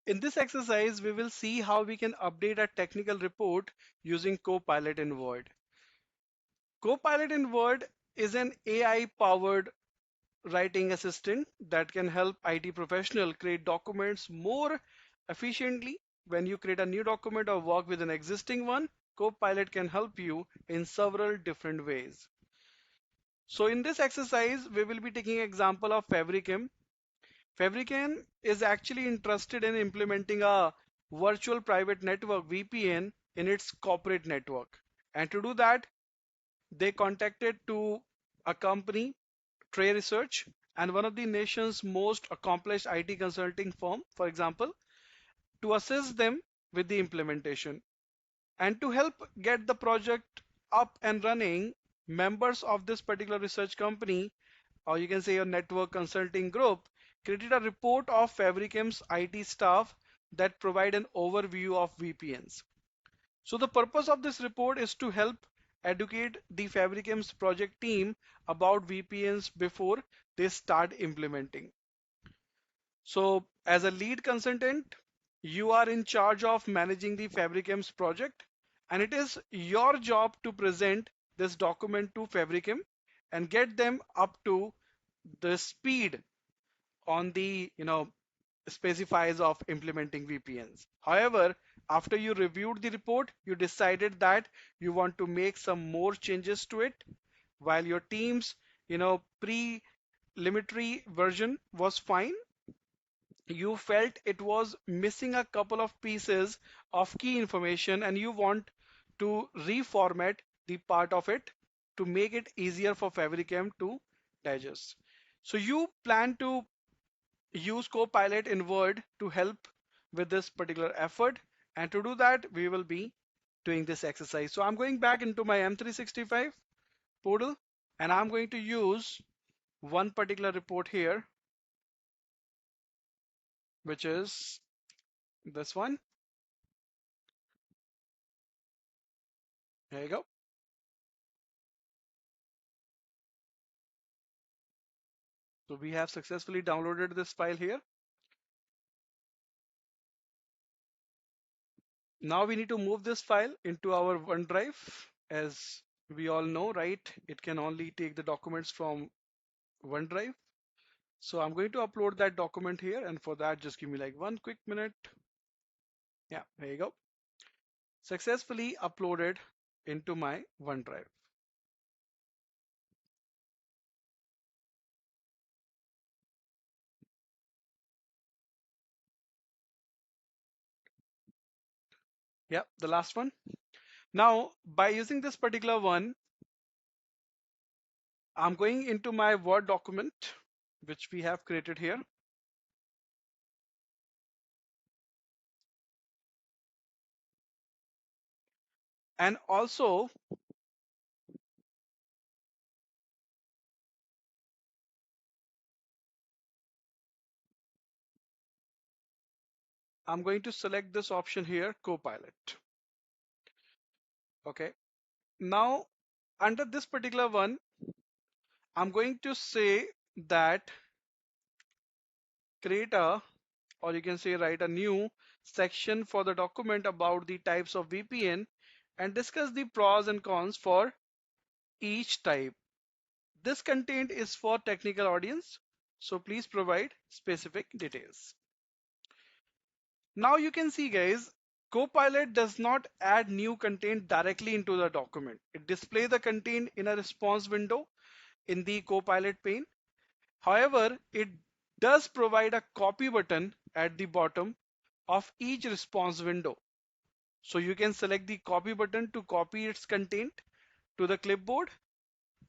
In this exercise, we will see how we can update a technical report using Copilot in Word. Copilot in Word is an AI-powered writing assistant that can help IT professional create documents more efficiently. When you create a new document or work with an existing one, Copilot can help you in several different ways. So in this exercise, we will be taking example of Fabricam. Fabricam is actually interested in implementing a virtual private network VPN in its corporate network. And to do that, they contacted to a company, Trey Research, and one of the nation's most accomplished IT consulting firm, for example, to assist them with the implementation. And to help get the project up and running, members of this particular research company, or you can say your network consulting group, created a report of Fabricam's IT staff that provide an overview of VPNs. So the purpose of this report is to help educate the Fabricam's project team about VPNs before they start implementing. So as a lead consultant, you are in charge of managing the Fabricam's project, and it is your job to present this document to Fabricam and get them up to the speed on the specifies of implementing VPNs. However, after you reviewed the report, you decided that you want to make some more changes to it, while your team's preliminary version was fine. You felt it was missing a couple of pieces of key information and you want to reformat the part of it to make it easier for Fabricam to digest. So you plan to use Copilot in Word to help with this particular effort. And to do that, we will be doing this exercise. So I'm going back into my M365 portal and I'm going to use one particular report here, which is this one. There you go. So we have successfully downloaded this file here. Now we need to move this file into our OneDrive. As we all know, right? It can only take the documents from OneDrive. So I'm going to upload that document here, and for that, just give me like one quick minute. Yeah, there you go. Successfully uploaded into my OneDrive. Yeah, the last one. Now, by using this particular one, I'm going into my Word document, which we have created here. And also, I'm going to select this option here, Copilot. Okay. Now, under this particular one, I'm going to say that create a, or you can say write a new section for the document about the types of VPN and discuss the pros and cons for each type. This content is for technical audience, so please provide specific details. Now you can see, guys, Copilot does not add new content directly into the document. It displays the content in a response window in the Copilot pane. However, it does provide a copy button at the bottom of each response window. So you can select the copy button to copy its content to the clipboard.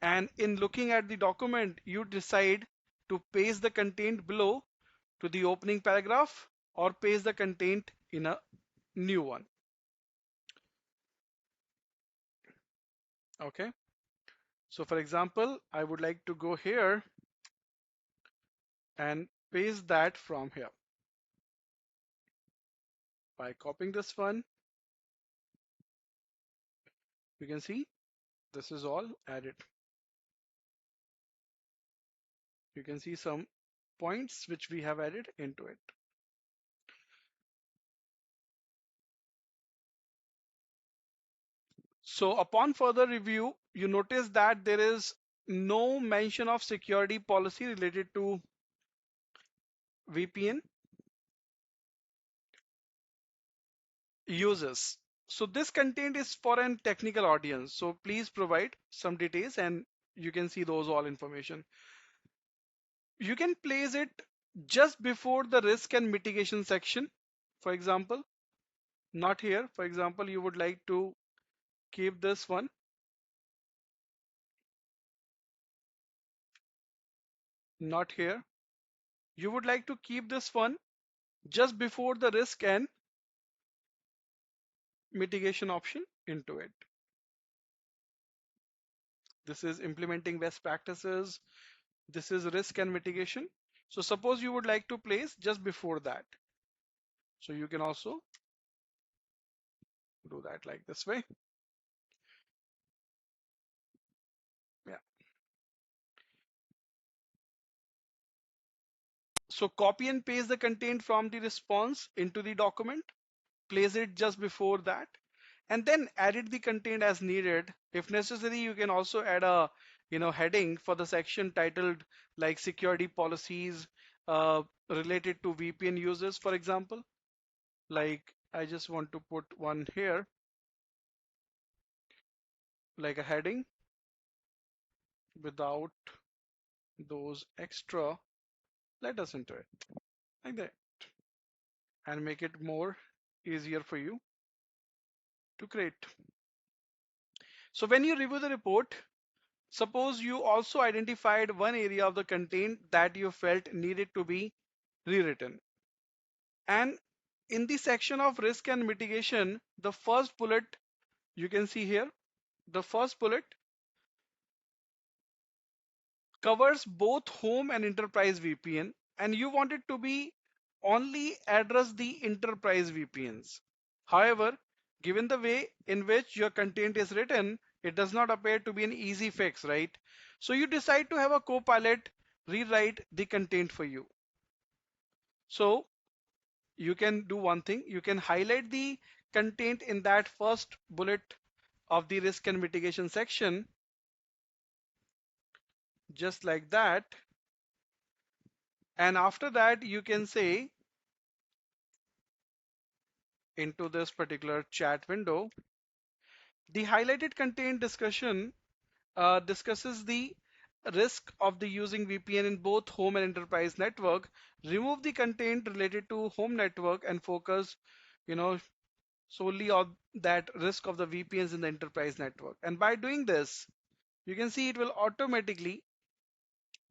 And in looking at the document, you decide to paste the content below to the opening paragraph or paste the content in a new one. Okay. So for example, I would like to go here and paste that from here. By copying this one, you can see this is all added. You can see some points which we have added into it. So upon further review, you notice that there is no mention of security policy related to VPN users. So this content is for an technical audience. So please provide some details and you can see those all information. You can place it just before the risk and mitigation section. For example, not here. For example, you would like to keep this one, not here. You would like to keep this one just before the risk and mitigation option into it. This is implementing best practices. This is risk and mitigation. So suppose you would like to place just before that. So you can also do that like this way. Yeah. So copy and paste the content from the response into the document, place it just before that, and then edit the content as needed. If necessary, you can also add a heading for the section titled like security policies related to VPN users, for example. Like I just want to put one here, like a heading without those extra letters into it, like that, and make it more easier for you to create. So when you review the report, suppose you also identified one area of the content that you felt needed to be rewritten. And in the section of risk and mitigation, the first bullet you can see here, the first bullet covers both home and enterprise VPN, and you want it to be only address the enterprise VPNs. However, given the way in which your content is written, it does not appear to be an easy fix, right? So you decide to have a Copilot rewrite the content for you. So you can do one thing, you can highlight the content in that first bullet of the risk and mitigation section, just like that. And after that, you can say into this particular chat window, the highlighted content discussion discusses the risk of the using VPN in both home and enterprise network. Remove the content related to home network and focus, you know, solely on that risk of the VPNs in the enterprise network. And by doing this, you can see it will automatically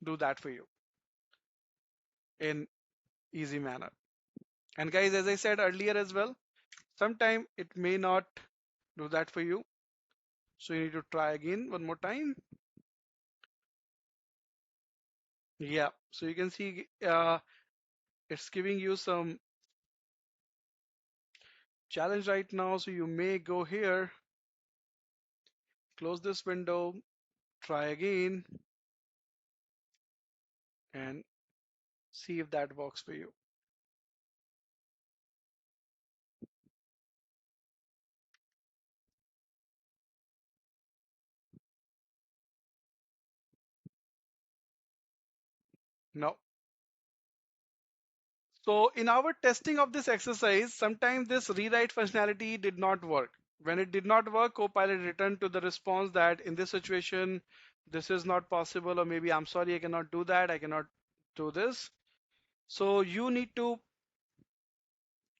do that for you in easy manner. And guys, as I said earlier as well, sometime it may not do that for you. So you need to try again one more time. Yeah, so you can see it's giving you some challenge right now. So you may go here, close this window, try again, and see if that works for you. No. So in our testing of this exercise, sometimes this rewrite functionality did not work. When it did not work, Copilot returned to the response that in this situation, this is not possible, or maybe I'm sorry, I cannot do that, I cannot do this. So you need to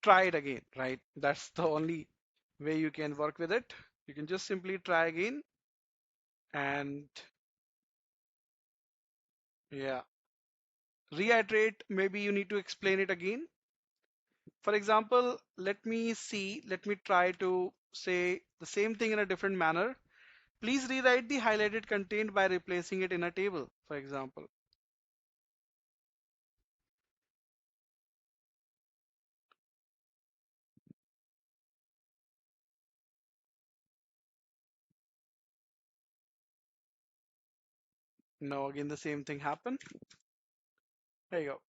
try it again, right? That's the only way you can work with it. You can just simply try again and yeah, reiterate. Maybe you need to explain it again. For example, let me try to say the same thing in a different manner. Please rewrite the highlighted content by replacing it in a table, for example. Now again the same thing happened. There you go.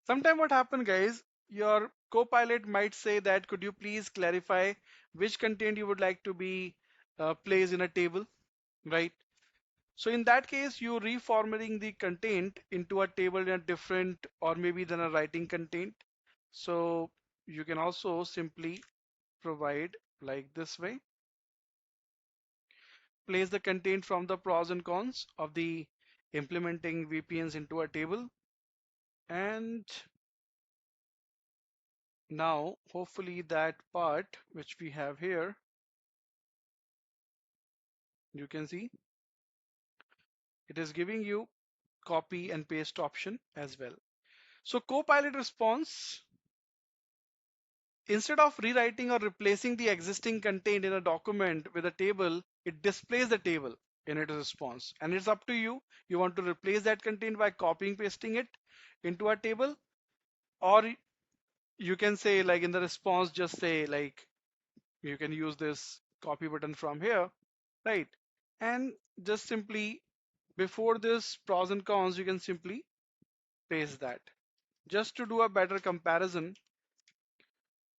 Sometime what happened, guys, your Copilot might say that, could you please clarify which content you would like to be placed in a table, right? So in that case, you're reformatting the content into a table in a different or maybe than a writing content. So you can also simply provide like this way, place the content from the pros and cons of the implementing VPNs into a table. And now hopefully that part which we have here, you can see it is giving you copy and paste option as well. So Copilot response, instead of rewriting or replacing the existing content in a document with a table, it displays the table in its response. And it's up to you. You want to replace that content by copying, pasting it into a table, or you can say like in the response, just say like, you can use this copy button from here, right? And just simply before this pros and cons, you can simply paste that just to do a better comparison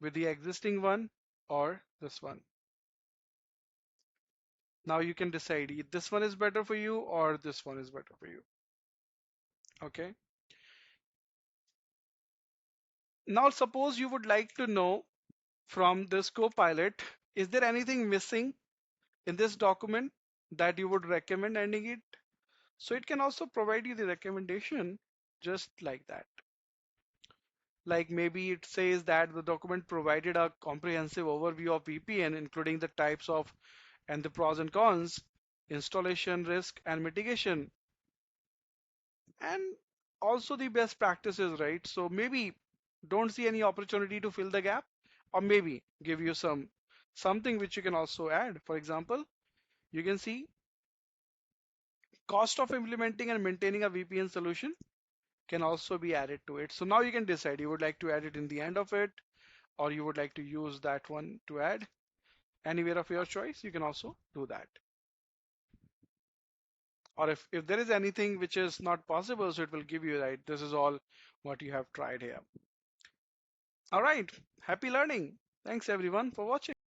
with the existing one or this one. Now you can decide this one is better for you or this one is better for you. Okay. Now suppose you would like to know from this Copilot, is there anything missing in this document that you would recommend ending it? So it can also provide you the recommendation just like that. Like maybe it says that the document provided a comprehensive overview of VPN, including the types of and the pros and cons, installation risk and mitigation, and also the best practices, right? So maybe don't see any opportunity to fill the gap, or maybe give you something which you can also add. For example, you can see cost of implementing and maintaining a VPN solution can also be added to it. So now you can decide you would like to add it in the end of it, or you would like to use that one to add anywhere of your choice. You can also do that. Or if there is anything which is not possible, so it will give you, right, this is all what you have tried here. All right, happy learning. Thanks everyone for watching.